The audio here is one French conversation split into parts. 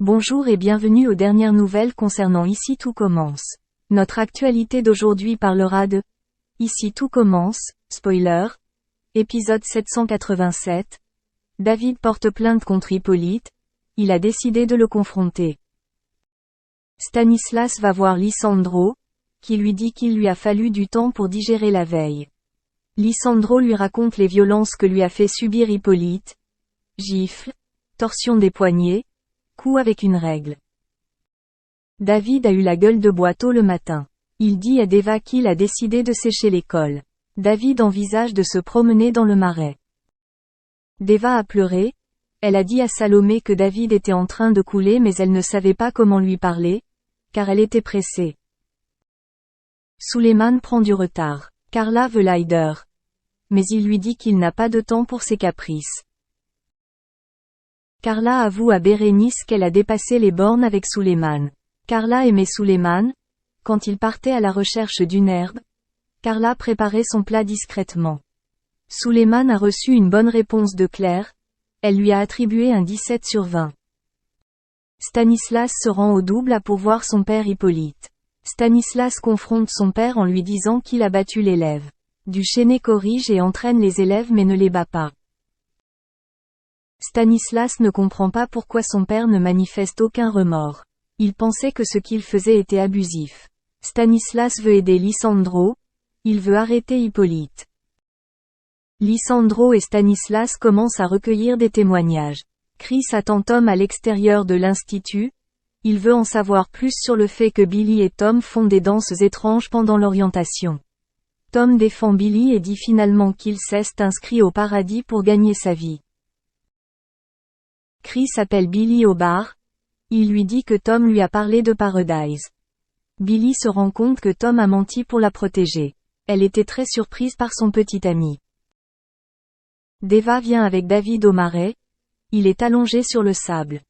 Bonjour et bienvenue aux dernières nouvelles concernant Ici tout commence. Notre actualité d'aujourd'hui parlera de Ici tout commence, spoiler, épisode 787. David porte plainte contre Hippolyte, il a décidé de le confronter. Stanislas va voir Lisandro, qui lui dit qu'il lui a fallu du temps pour digérer la veille. Lisandro lui raconte les violences que lui a fait subir Hippolyte. Gifles, torsion des poignets, coups avec une règle. David a eu la gueule de bois tôt le matin. Il dit à Deva qu'il a décidé de sécher l'école. David envisage de se promener dans le marais. Deva a pleuré. Elle a dit à Salomé que David était en train de couler mais elle ne savait pas comment lui parler, car elle était pressée. Suleiman prend du retard. Carla veut l'Aider. Mais il lui dit qu'il n'a pas de temps pour ses caprices. Carla avoue à Bérénice qu'elle a dépassé les bornes avec Suleiman. Carla aimait Suleiman. Quand il partait à la recherche d'une herbe, Carla préparait son plat discrètement. Suleiman a reçu une bonne réponse de Claire. Elle lui a attribué un 17 sur 20. Stanislas se rend au double à pourvoir son père Hippolyte. Stanislas confronte son père en lui disant qu'il a battu l'élève. Duchesne corrige et entraîne les élèves mais ne les bat pas. Stanislas ne comprend pas pourquoi son père ne manifeste aucun remords. Il pensait que ce qu'il faisait était abusif. Stanislas veut aider Lisandro. Il veut arrêter Hippolyte. Lisandro et Stanislas commencent à recueillir des témoignages. Chris attend Tom à l'extérieur de l'institut. Il veut en savoir plus sur le fait que Billy et Tom font des danses étranges pendant l'orientation. Tom défend Billy et dit finalement qu'il s'est inscrit au paradis pour gagner sa vie. Chris appelle Billy au bar. Il lui dit que Tom lui a parlé de Paradise. Billy se rend compte que Tom a menti pour la protéger. Elle était très surprise par son petit ami. Deva vient avec David au marais. Il est allongé sur le sable.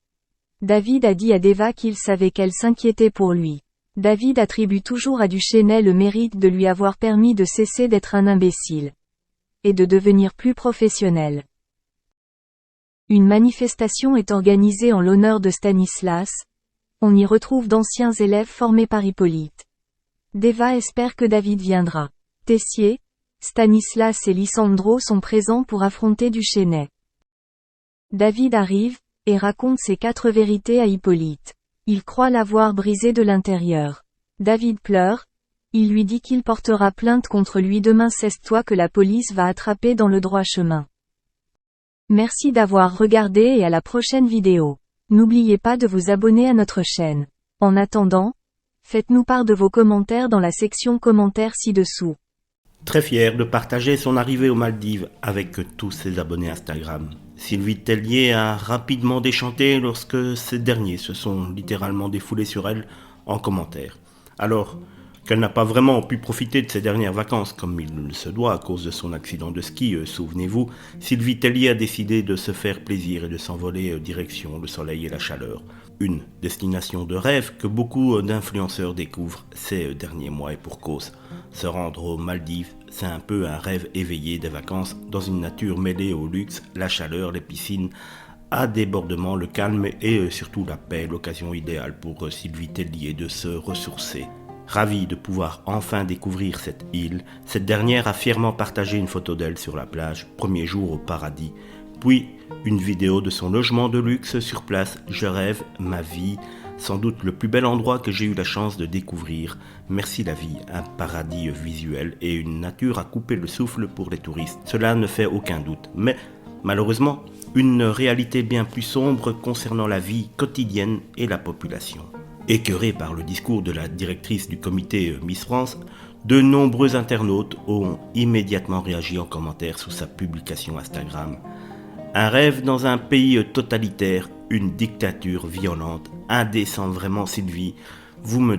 David a dit à Deva qu'il savait qu'elle s'inquiétait pour lui. David attribue toujours à Duchesne le mérite de lui avoir permis de cesser d'être un imbécile. Et de devenir plus professionnel. Une manifestation est organisée en l'honneur de Stanislas. On y retrouve d'anciens élèves formés par Hippolyte. Deva espère que David viendra. Tessier, Stanislas et Lisandro sont présents pour affronter Duchesne. David arrive, et raconte ses 4 vérités à Hippolyte. Il croit l'avoir brisé de l'intérieur. David pleure. Il lui dit qu'il portera plainte contre lui demain. Cesse-toi que la police va attraper dans le droit chemin. Merci d'avoir regardé et à la prochaine vidéo. N'oubliez pas de vous abonner à notre chaîne. En attendant, faites-nous part de vos commentaires dans la section commentaires ci-dessous. Très fier de partager son arrivée aux Maldives avec tous ses abonnés Instagram. Sylvie Tellier a rapidement déchanté lorsque ces derniers se sont littéralement défoulés sur elle en commentaire. Alors qu'elle n'a pas vraiment pu profiter de ses dernières vacances comme il se doit à cause de son accident de ski, souvenez-vous, Sylvie Tellier a décidé de se faire plaisir et de s'envoler direction le soleil et la chaleur. Une destination de rêve que beaucoup d'influenceurs découvrent ces derniers mois et pour cause. Se rendre aux Maldives, c'est un peu un rêve éveillé des vacances dans une nature mêlée au luxe, la chaleur, les piscines, à débordement, le calme et surtout la paix, l'occasion idéale pour Sylvie Tellier de se ressourcer. Ravie de pouvoir enfin découvrir cette île, cette dernière a fièrement partagé une photo d'elle sur la plage, premier jour au paradis, puis une vidéo de son logement de luxe sur place. Je rêve, ma vie, sans doute le plus bel endroit que j'ai eu la chance de découvrir. Merci la vie, un paradis visuel et une nature à couper le souffle pour les touristes. Cela ne fait aucun doute, mais malheureusement, une réalité bien plus sombre concernant la vie quotidienne et la population. Écœurés par le discours de la directrice du comité Miss France, de nombreux internautes ont immédiatement réagi en commentaire sous sa publication Instagram. Un rêve dans un pays totalitaire, une dictature violente, indécent vraiment Sylvie, vous me